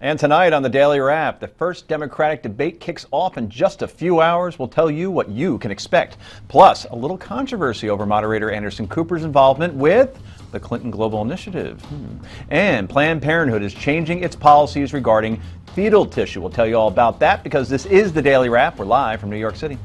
And tonight on the Daily Wrap, the first Democratic debate kicks off in just a few hours. We'll tell you what you can expect. Plus, a little controversy over moderator Anderson Cooper's involvement with the Clinton Global Initiative. And Planned Parenthood is changing its policies regarding fetal tissue. We'll tell you all about that because this is the Daily Wrap. We're live from New York City.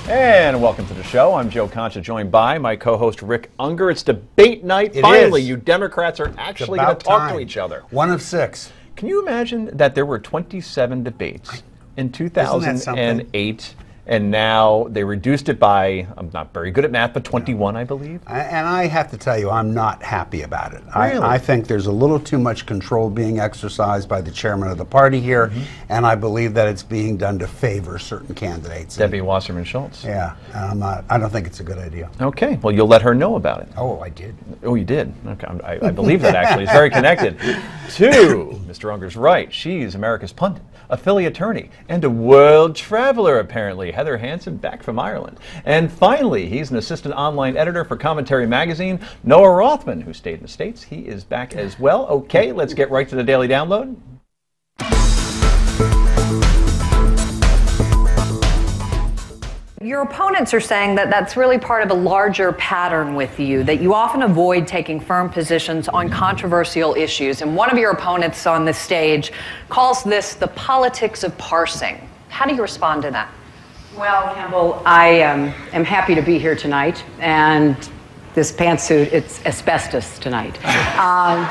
And welcome to the show. I'm Joe Concha, joined by my co-host Rick Unger. It's debate night. Finally, you Democrats are actually going to talk to each other. One of six. Can you imagine that there were 27 debates in 2008, and now they reduced it by, I'm not very good at math, but 21, I believe? And I have to tell you, I'm not happy about it. Really? I think there's a little too much control being exercised by the chairman of the party here, and I believe that it's being done to favor certain candidates. Debbie Wasserman Schultz. Yeah, and I don't think it's a good idea. Okay, well, you'll let her know about it. Oh, I did. Oh, you did? Okay, I believe that, actually. It's very connected. Two, Mr. Unger's right. She's America's pundit, a Philly attorney, and a world traveler, apparently. Heather Hansen, back from Ireland. And finally, he's an assistant online editor for Commentary Magazine, Noah Rothman, who stayed in the States. He is back as well. Okay, let's get right to the Daily Download. Your opponents are saying that that's really part of a larger pattern with you, that you often avoid taking firm positions on controversial issues. And one of your opponents on the stage calls this the politics of parsing. How do you respond to that? Well, Campbell, I am happy to be here tonight, and this pantsuit, it's asbestos tonight.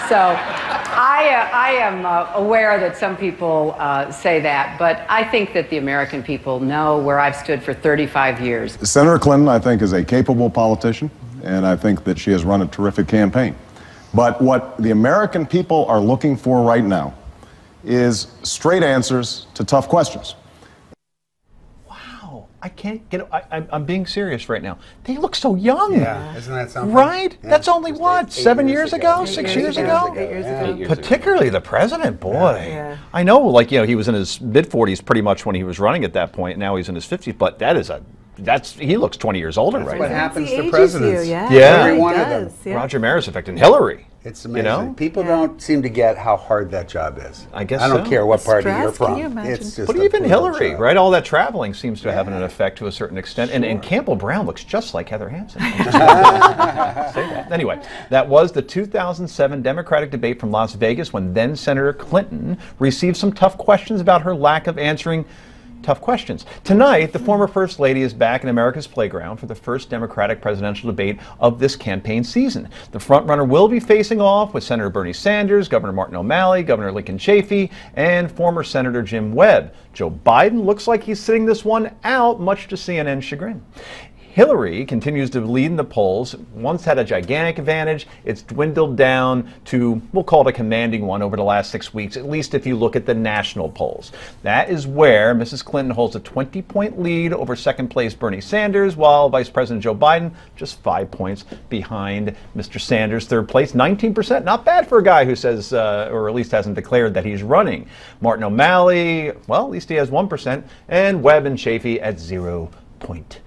So I am aware that some people say that, but I think that the American people know where I've stood for 35 years. Senator Clinton, I think, is a capable politician, and I think that she has run a terrific campaign. But what the American people are looking for right now is straight answers to tough questions. I can't get. I'm being serious right now. They look so young. Yeah, isn't that something? Right? Yeah. That's only what, 7 years ago, 6 years ago? 8 years ago. Particularly the president, boy. Yeah. I know, like, you know, he was in his mid-40s pretty much when he was running at that point. Now he's in his 50s, but he looks 20 years older right now. What happens He to ages presidents? you, yeah. Every one He of them. does, yeah. Roger Maris effect and Hillary. It's amazing. You know? People don't seem to get how hard that job is. I guess I don't so. care what party Stress, you're can from. you imagine? It's just But a even brutal Hillary, job. right? All that traveling seems to have an effect to a certain extent. And Campbell Brown looks just like Heather Hansen. Say that. Anyway, that was the 2007 Democratic debate from Las Vegas when then Senator Clinton received some tough questions about her lack of answering tough questions. Tonight, the former First Lady is back in America's playground for the first Democratic presidential debate of this campaign season. The frontrunner will be facing off with Senator Bernie Sanders, Governor Martin O'Malley, Governor Lincoln Chafee, and former Senator Jim Webb. Joe Biden looks like he's sitting this one out, much to CNN's chagrin. Hillary continues to lead in the polls. Once had a gigantic advantage. It's dwindled down to, we'll call it a commanding one over the last 6 weeks, at least if you look at the national polls. That is where Mrs. Clinton holds a 20-point lead over second place Bernie Sanders, while Vice President Joe Biden just 5 points behind Mr. Sanders, third place, 19%. Not bad for a guy who says, or at least hasn't declared that he's running. Martin O'Malley, well, at least he has 1%, and Webb and Chafee at 0.0.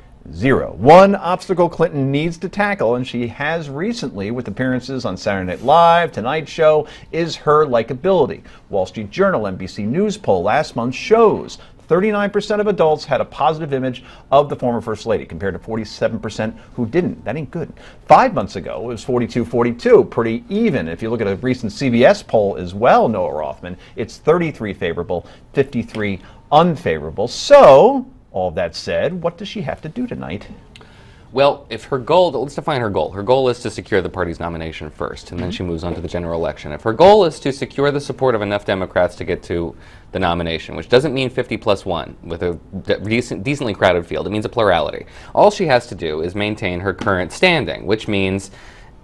One obstacle Clinton needs to tackle, and she has recently with appearances on Saturday Night Live, Tonight Show, is her likability. Wall Street Journal NBC News poll last month shows 39% of adults had a positive image of the former First Lady, compared to 47% who didn't. That ain't good. 5 months ago, it was 42-42, pretty even. If you look at a recent CBS poll as well, Noah Rothman, it's 33 favorable, 53 unfavorable. So, all that said, what does she have to do tonight? Well, if her goal, let's define her goal. Her goal is to secure the party's nomination first, and then she moves on to the general election. If her goal is to secure the support of enough Democrats to get to the nomination, which doesn't mean 50+1 with a decently crowded field, it means a plurality. All she has to do is maintain her current standing, which means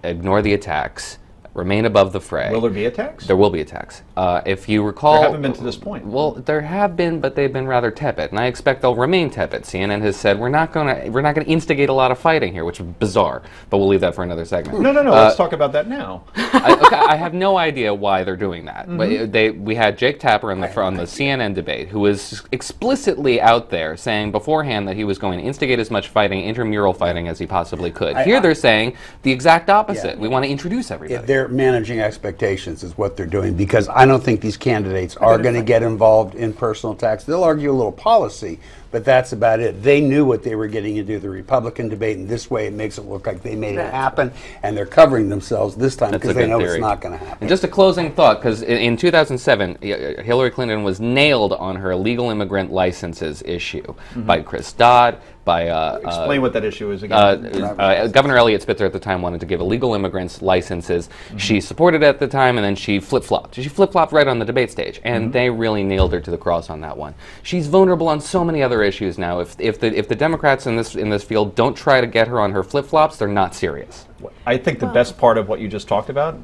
ignore the attacks, remain above the fray. Will there be attacks? There will be attacks. If you recall, There haven't been to this point. Well, there have been, but they've been rather tepid, and I expect they'll remain tepid. CNN has said we're not going to instigate a lot of fighting here, which is bizarre. But we'll leave that for another segment. No. Let's talk about that now. I have no idea why they're doing that. But we had Jake Tapper on the CNN debate, who was explicitly out there saying beforehand that he was going to instigate as much fighting, intramural fighting, as he possibly could. Here they're saying the exact opposite. We want to introduce everybody. They're managing expectations is what they're doing, because I don't think these candidates are going to get involved in personal attacks. They'll argue a little policy, but that's about it. They knew what they were getting into the Republican debate, and this way it makes it look like they made it happen, and they're covering themselves this time because they know it's not going to happen. And just a closing thought, because in 2007, Hillary Clinton was nailed on her illegal immigrant licenses issue by Chris Dodd, by... Explain what that issue is again. Governor Elliott Spitzer at the time wanted to give illegal immigrants licenses. She supported it at the time, and then she flip-flopped. She flip-flopped right on the debate stage, and they really nailed her to the cross on that one. She's vulnerable on so many other issues now. If the Democrats in this field don't try to get her on her flip-flops, they're not serious. I think the best part of what you just talked about,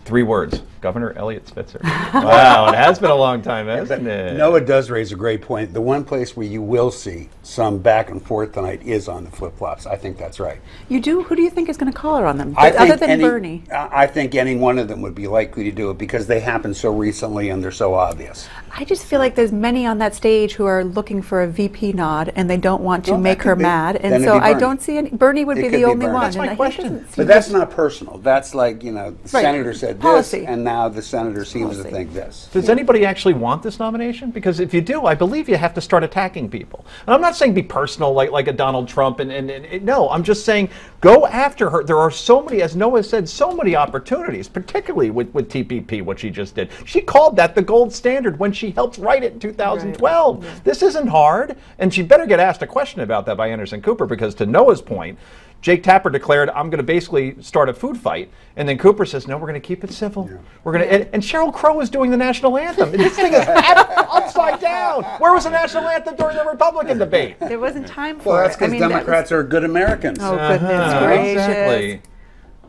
3 words: Governor Elliott Spitzer. Wow, it has been a long time, hasn't it? Noah does raise a great point. The one place where you will see some back and forth tonight is on the flip-flops. I think that's right. You do? Who do you think is going to call her on them, I other think than Bernie? I think any one of them would be likely to do it because they happen so recently and they're so obvious. I just feel like there's many on that stage who are looking for a VP nod and they don't want to make her mad, and so I don't see any. Bernie would be the only one. That's my question. But that's not personal. That's like, the senator said Policy. this, and now the senator seems to think this. Does anybody actually want this nomination? Because if you do, I believe you have to start attacking people. And I'm not saying be personal like a Donald Trump, and no, I'm just saying go after her. There are so many, as Noah said, so many opportunities, particularly with TPP, what she just did. She called that the gold standard when she helped write it in 2012. Right. Yeah. This isn't hard, and she better get asked a question about that by Anderson Cooper, because to Noah's point, Jake Tapper declared, I'm going to basically start a food fight. And then Cooper says, no, we're going to keep it civil. Yeah. We're going to, and Sheryl Crow is doing the national anthem. This thing is upside down. Where was the national anthem during the Republican debate? There wasn't time for it. Well, that's because Democrats are good Americans. Oh, goodness gracious. Exactly.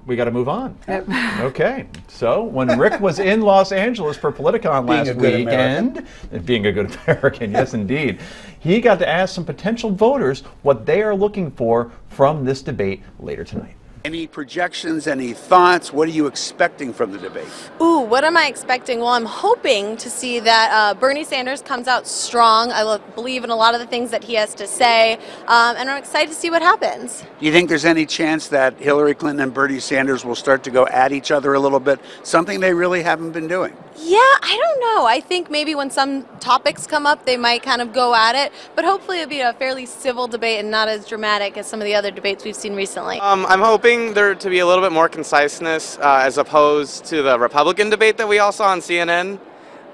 We got to move on. Yep. Okay. So when Rick was in Los Angeles for Politicon last weekend, being a good American, yes indeed, he got to ask some potential voters what they are looking for from this debate later tonight. Any projections, any thoughts? What are you expecting from the debate? Ooh, what am I expecting? Well, I'm hoping to see that Bernie Sanders comes out strong. I believe in a lot of the things that he has to say, and I'm excited to see what happens. Do you think there's any chance that Hillary Clinton and Bernie Sanders will start to go at each other a little bit, something they really haven't been doing? Yeah, I don't know. I think maybe when some topics come up, they might kind of go at it, but hopefully it'll be a fairly civil debate and not as dramatic as some of the other debates we've seen recently. I'm hoping there to be a little bit more conciseness as opposed to the Republican debate that we all saw on CNN.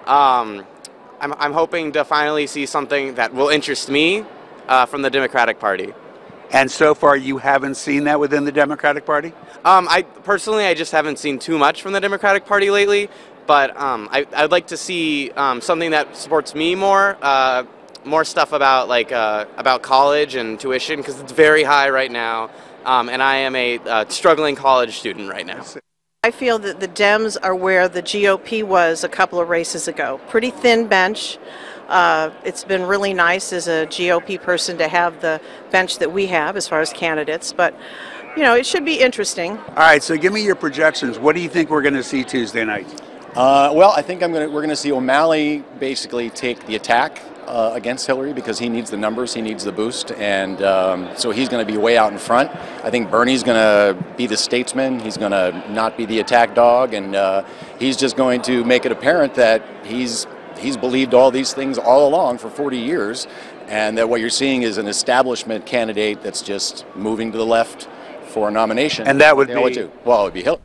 I'm hoping to finally see something that will interest me from the Democratic Party. And so far, you haven't seen that within the Democratic Party? I just haven't seen too much from the Democratic Party lately. But I'd like to see something that supports me more, more stuff about college and tuition, because it's very high right now, and I am a struggling college student right now. I feel that the Dems are where the GOP was a couple of races ago. Pretty thin bench. It's been really nice as a GOP person to have the bench that we have as far as candidates, but it should be interesting. All right, so give me your projections. What do you think we're going to see Tuesday night? Well, I think we're going to see O'Malley basically take the attack against Hillary because he needs the numbers, he needs the boost, and so he's going to be way out in front. I think Bernie's going to be the statesman. He's going to not be the attack dog, and he's just going to make it apparent that he's believed all these things all along for 40 years, and that what you're seeing is an establishment candidate that's just moving to the left for a nomination. And that would be? Well, it would be Hillary.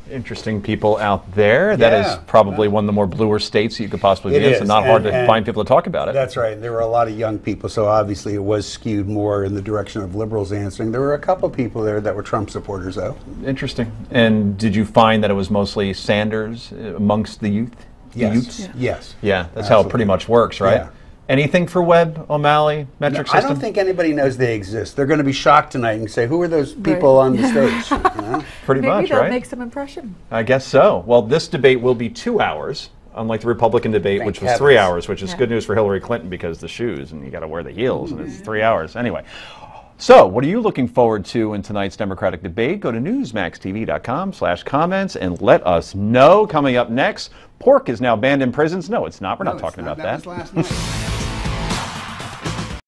Interesting people out there. That is probably one of the more bluer states you could possibly be in, so not hard to find people to talk about it. That's right. There were a lot of young people, so obviously it was skewed more in the direction of liberals answering. There were a couple people there that were Trump supporters, though. Interesting. And did you find that it was mostly Sanders amongst the youth? Yes. Youths? Yes. Yeah, that's how it pretty much works, right? Yeah. Anything for Webb, O'Malley, metric system? I don't think anybody knows they exist. They're going to be shocked tonight and say, who are those people on the stage? Pretty Maybe much, they'll right? make some impression. I guess so. Well, this debate will be 2 hours, unlike the Republican debate, which was 3 hours, which is good news for Hillary Clinton because the shoes, and you got to wear the heels, and it's 3 hours. Anyway. So, what are you looking forward to in tonight's Democratic debate? Go to newsmaxtv.com/comments and let us know. Coming up next, pork is now banned in prisons. No, it's not. We're not talking about that. That was last night.